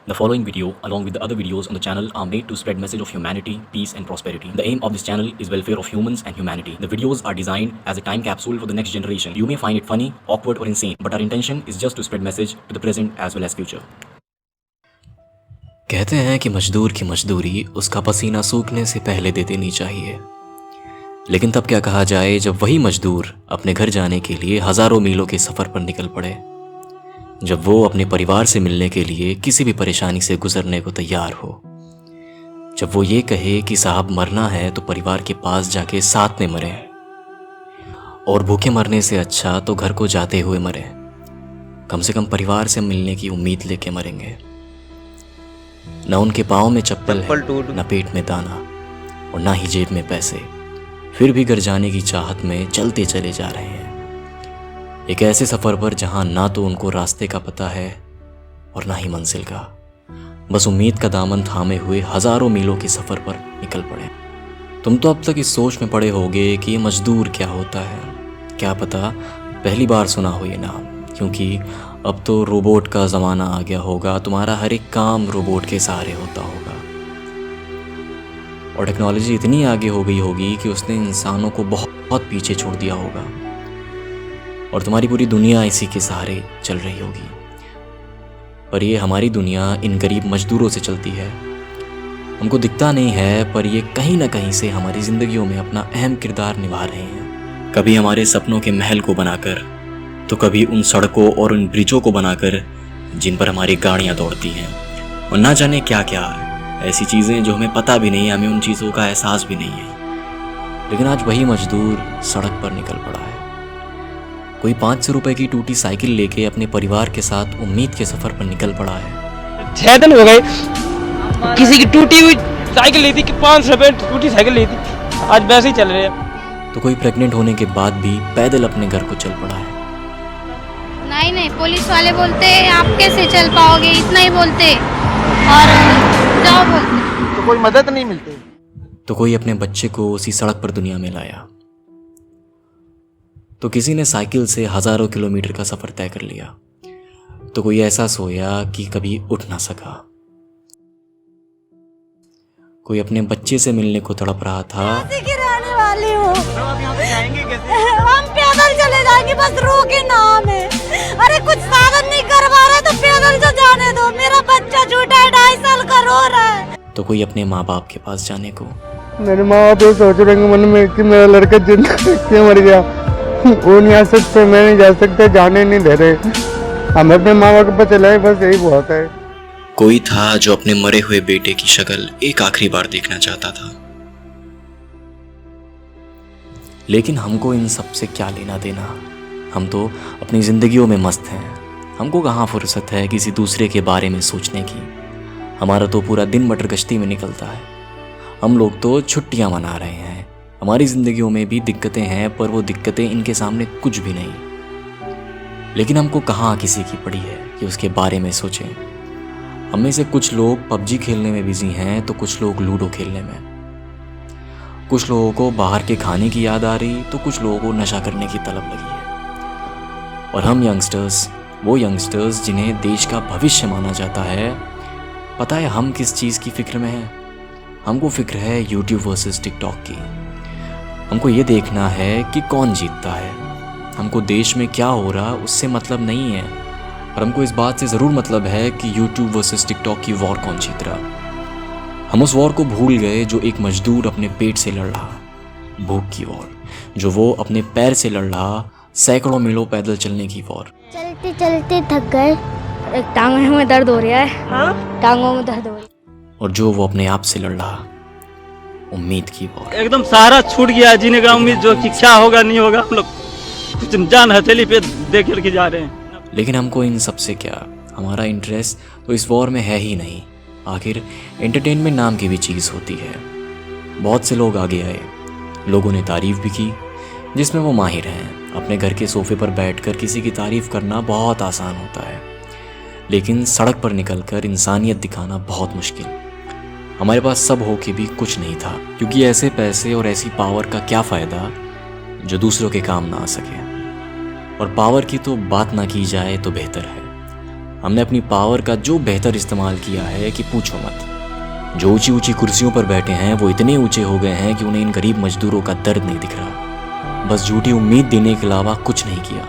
The following video, along with the other videos on the channel, are made to spread message of humanity, peace and prosperity. The aim of this channel is welfare of humans and humanity. The videos are designed as a time capsule for the next generation. You may find it funny, awkward or insane, but our intention is just to spread message to the present as well as future. कहते हैं कि मजदूर की मजदूरी उसका पसीना सूखने से पहले दे देनी चाहिए, लेकिन तब क्या कहा जाए जब वही मजदूर अपने घर जाने के लिए हज़ारों मीलों के सफ़र पर निकल पड़े, जब वो अपने परिवार से मिलने के लिए किसी भी परेशानी से गुजरने को तैयार हो, जब वो ये कहे कि साहब मरना है तो परिवार के पास जाके साथ में मरे, और भूखे मरने से अच्छा तो घर को जाते हुए मरे, कम से कम परिवार से मिलने की उम्मीद लेके मरेंगे। न उनके पाँव में चप्पल है, न पेट में दाना और ना ही जेब में पैसे, फिर भी घर जाने की चाहत में चलते चले जा रहे हैं, एक ऐसे सफ़र पर जहाँ ना तो उनको रास्ते का पता है और ना ही मंजिल का, बस उम्मीद का दामन थामे हुए हज़ारों मीलों के सफ़र पर निकल पड़े। तुम तो अब तक इस सोच में पड़े होगे कि ये मजदूर क्या होता है, क्या पता पहली बार सुना हो ये नाम, क्योंकि अब तो रोबोट का ज़माना आ गया होगा, तुम्हारा हर एक काम रोबोट के सहारे होता होगा, और टेक्नोलॉजी इतनी आगे हो गई होगी कि उसने इंसानों को बहुत पीछे छोड़ दिया होगा, और तुम्हारी पूरी दुनिया इसी के सहारे चल रही होगी। पर ये हमारी दुनिया इन गरीब मजदूरों से चलती है। हमको दिखता नहीं है, पर ये कहीं ना कहीं से हमारी ज़िंदगियों में अपना अहम किरदार निभा रहे हैं, कभी हमारे सपनों के महल को बनाकर, तो कभी उन सड़कों और उन ब्रिजों को बनाकर जिन पर हमारी गाड़ियाँ दौड़ती हैं, और ना जाने क्या क्या ऐसी चीज़ें जो हमें पता भी नहीं है, हमें उन चीज़ों का एहसास भी नहीं है। लेकिन आज वही मजदूर सड़क पर निकल पड़ा है। कोई 500 रुपए की टूटी साइकिल लेके अपने परिवार के साथ उम्मीद के सफ़र पर निकल पड़ा है। 6 दिन हो गए, किसी की टूटी हुई साइकिल ली थी कि 500 रुपए टूटी साइकिल ली थी, आज वैसे ही चल रहे हैं। तो कोई प्रेग्नेंट होने के बाद भी पैदल अपने घर को चल पड़ा है। नहीं, पुलिस वाले बोलते आप कैसे चल पाओगे, इतना ही बोलते और जाओ बोलते, तो कोई मदद नहीं मिलती। तो कोई अपने बच्चे को उसी सड़क पर दुनिया में लाया, तो किसी ने साइकिल से हज़ारों किलोमीटर का सफ़र तय कर लिया, तो कोई ऐसा सोया कि कभी उठ ना सका, कोई अपने बच्चे से मिलने को तड़प रहा था। रहने वाली हूँ, हम पैदल चले जाएंगे, बस रोके नाम है। अरे कुछ साधन नहीं करवा रहे तो पैदल तो जाने दो, मेरा बच्चा छोटा है, 2.5 साल का, रो रहा है। तो कोई अपने माँ बाप के पास जाने को। मेरे माँ बाप ये सोच रहे हैं मन में कि मेरा लड़का जिंदा क्यों मर गया, वो नहीं आ सकते, मैं नहीं जा सकता, जाने नहीं दे रहे, हम अपने माँ बाप के पास चलाए, बस यही बहुत है। कोई था जो अपने मरे हुए बेटे की शक्ल एक आखिरी बार देखना चाहता था। लेकिन हमको इन सब से क्या लेना देना, हम तो अपनी जिंदगियों में मस्त हैं, हमको कहाँ फुर्सत है किसी दूसरे के बारे में सोचने की। हमारा तो पूरा दिन मटर गश्ती में निकलता है, हम लोग तो छुट्टियां मना रहे हैं। हमारी ज़िंदगियों में भी दिक्कतें हैं, पर वो दिक्कतें इनके सामने कुछ भी नहीं। लेकिन हमको कहाँ किसी की पड़ी है कि उसके बारे में सोचें। हम में से कुछ लोग पबजी खेलने में बिजी हैं, तो कुछ लोग लूडो खेलने में, कुछ लोगों को बाहर के खाने की याद आ रही, तो कुछ लोगों को नशा करने की तलब लगी है। और हम यंगस्टर्स, वो यंगस्टर्स जिन्हें देश का भविष्य माना जाता है, पता है हम किस चीज़ की फ़िक्र में हैं? हमको फ़िक्र है यूट्यूब वर्सेस टिकटॉक की। हमको ये देखना है कि कौन जीतता है। हमको देश में क्या हो रहा उससे मतलब नहीं है, और हमको इस बात से ज़रूर मतलब है कि यूट्यूब वर्सेस टिकटॉक की वॉर कौन जीत रहा। हम उस वॉर को भूल गए जो एक मजदूर अपने पेट से लड़ रहा, भूख की वॉर, जो वो अपने पैर से लड़ रहा, सैकड़ों मीलों पैदल चलने की वॉर। चलते चलते थक गए, एक टांगों में दर्द हो रहा है। हाँ? टांगों में दर्द हो रहा है। और जो वो अपने आप से लड़ रहा, उम्मीद की वॉर। एकदम सहारा छूट गया जीने का, उम्मीद जो कि क्या होगा नहीं होगा, हम लोग जान हथेली पे देख के जा रहे हैं। लेकिन हमको इन सब से क्या, हमारा इंटरेस्ट तो इस वॉर में है ही नहीं। आखिर एंटरटेनमेंट नाम की भी चीज़ होती है। बहुत से लोग आगे आए, लोगों ने तारीफ़ भी की, जिसमें वो माहिर हैं। अपने घर के सोफे पर बैठकर किसी की तारीफ़ करना बहुत आसान होता है, लेकिन सड़क पर निकलकर इंसानियत दिखाना बहुत मुश्किल। हमारे पास सब हो के भी कुछ नहीं था, क्योंकि ऐसे पैसे और ऐसी पावर का क्या फ़ायदा जो दूसरों के काम ना आ सके। और पावर की तो बात ना की जाए तो बेहतर है। हमने अपनी पावर का जो बेहतर इस्तेमाल किया है कि पूछो मत। जो ऊंची ऊंची कुर्सियों पर बैठे हैं वो इतने ऊंचे हो गए हैं कि उन्हें इन गरीब मजदूरों का दर्द नहीं दिख रहा। बस झूठी उम्मीद देने के अलावा कुछ नहीं किया,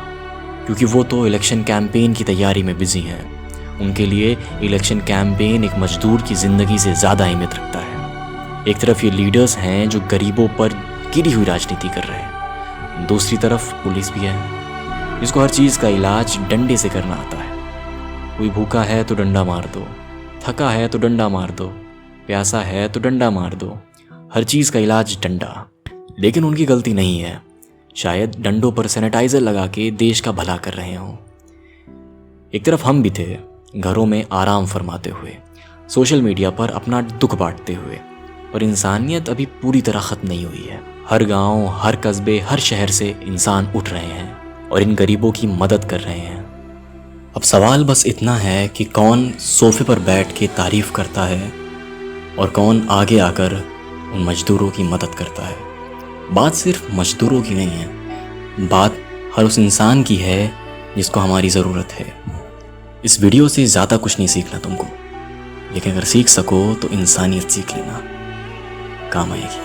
क्योंकि वो तो इलेक्शन कैंपेन की तैयारी में बिजी हैं। उनके लिए इलेक्शन कैंपेन एक मजदूर की ज़िंदगी से ज़्यादा अहमियत रखता है। एक तरफ ये लीडर्स हैं जो गरीबों पर गिरी हुई राजनीति कर रहे हैं, दूसरी तरफ पुलिस भी है जिसको हर चीज़ का इलाज डंडे से करना आता है। कोई भूखा है तो डंडा मार दो, थका है तो डंडा मार दो, प्यासा है तो डंडा मार दो, हर चीज़ का इलाज डंडा। लेकिन उनकी गलती नहीं है, शायद डंडों पर सैनिटाइज़र लगा के देश का भला कर रहे हों। एक तरफ हम भी थे, घरों में आराम फरमाते हुए, सोशल मीडिया पर अपना दुख बांटते हुए, पर इंसानियत अभी पूरी तरह ख़त्म नहीं हुई है। हर गांव, हर कस्बे, हर शहर से इंसान उठ रहे हैं और इन गरीबों की मदद कर रहे हैं। अब सवाल बस इतना है कि कौन सोफे पर बैठ के तारीफ़ करता है और कौन आगे आकर उन मजदूरों की मदद करता है। बात सिर्फ मजदूरों की नहीं है, बात हर उस इंसान की है जिसको हमारी ज़रूरत है। इस वीडियो से ज़्यादा कुछ नहीं सीखना तुमको, लेकिन अगर सीख सको तो इंसानियत सीख लेना, काम आएगी।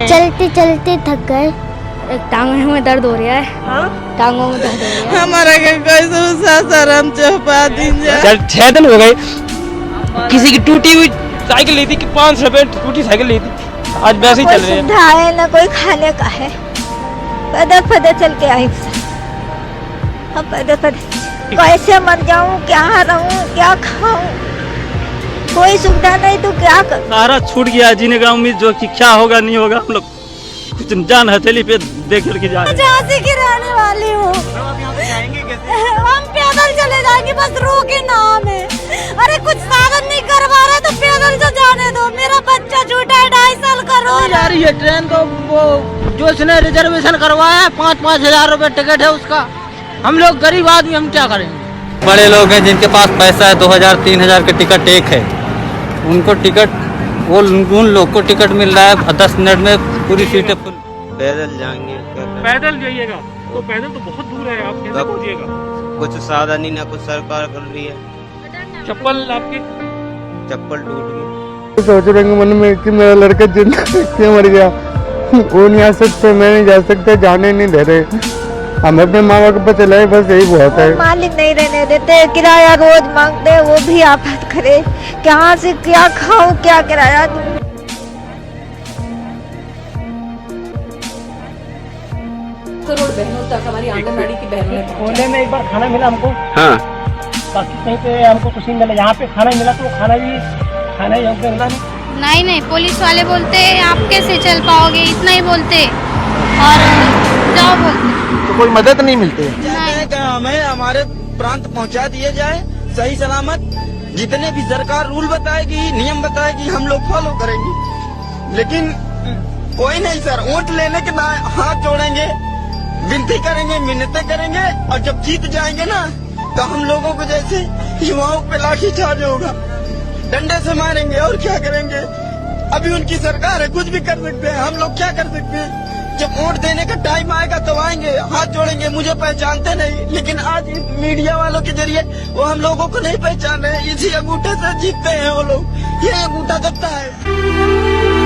चलते चलते थक गए, टांगों में दर्द हो रहा है। हाँ? टांगों में दर्द हो रहा है। हमारा शरम चौपा दिन चल 6 दिन हो गए। किसी की टूटी हुई साइकिल ली थी कि 500 रुपए टूटी साइकिल ली थी, आज वैसे ही चल रहे हैं। है ना कोई खाने का है, पैदल पैदल चल के आई। हम पैदल पैदल कैसे मर जाऊं, क्या रहूं, क्या खाऊं, कोई सुविधा नहीं तो क्या कर। सारा छूट गया, जीने का उम्मीद जो कि क्या होगा नहीं होगा, हम लोग कुछ जान हथेली पे देख करके जा रहे हैं। झांसी की रहने वाली हूँ, हम पैदल चले जाएंगे, बस रोके नाम है। अरे कुछ साधन नहीं करवा रहे तो पैदल तो जाने दो, मेरा बच्चा छोटा है, 2.5 साल का रो जा रही है ट्रेन। तो वो जो इसने रिजर्वेशन करवाया है 5-5 हजार रुपए टिकट है उसका, हम लोग गरीब आदमी हम क्या करेंगे। बड़े लोग हैं जिनके पास पैसा है, 2000-3000 के टिकट एक है, उनको टिकट, वो उन लोग को टिकट मिल रहा है 10 मिनट में पूरी सीटें फुल। पैदल जाएंगे, पैदल जाइएगा तो पैदल तो बहुत दूर है, आप कैसे पहुंचिएगा? कुछ साधन ही ना, कुछ सरकार कर रही है। चप्पल आपकी चप्पल टूट गई। सोच रहे हैं मन में कि मेरा लड़का जिंदा क्यों मर गया, वो नहीं आ सकते, मैं नहीं जा सकता, जाने नहीं दे रहे। हम अपने माँ बाप पे चलाए, बस यही बहुत है। मालिक नहीं रहने देते, किराया रोज मांगते, वो भी आफत करे, कहाँ से क्या खाऊं, क्या किराया दूं। करोड़ बहनों तक हमारी आंगनबाड़ी की बहनों कोने में एक बार खाना मिला हमको, हाँ, बाकी कहीं पे हमको कुछ नहीं मिला। यहाँ पे खाना मिला तो खाना ही हमको मिला नहीं। नहीं, पुलिस वाले बोलते आप कैसे चल पाओगे, इतना ही बोलते और जाओ बोलते, तो कोई मदद नहीं मिलती। हमें हमारे प्रांत पहुंचा दिए जाए सही सलामत, जितने भी सरकार रूल बताएगी, नियम बताएगी, हम लोग फॉलो करेंगे। लेकिन कोई नहीं सर, वोट लेने के ना हाथ जोड़ेंगे, विनती करेंगे, मिन्नतें करेंगे, और जब जीत जाएंगे ना तो हम लोगों को जैसे युवाओं पे लाठी चार्ज होगा, डंडे से मारेंगे और क्या करेंगे। अभी उनकी सरकार है, कुछ भी कर सकते हैं, हम लोग क्या कर सकते हैं। जब वोट देने का टाइम आएगा तो आएंगे, हाथ जोड़ेंगे। मुझे पहचानते नहीं, लेकिन आज इस मीडिया वालों के जरिए वो हम लोगों को नहीं पहचान रहे। इसी अंगूठे से जीतते हैं वो लोग, ये अंगूठा दबता है।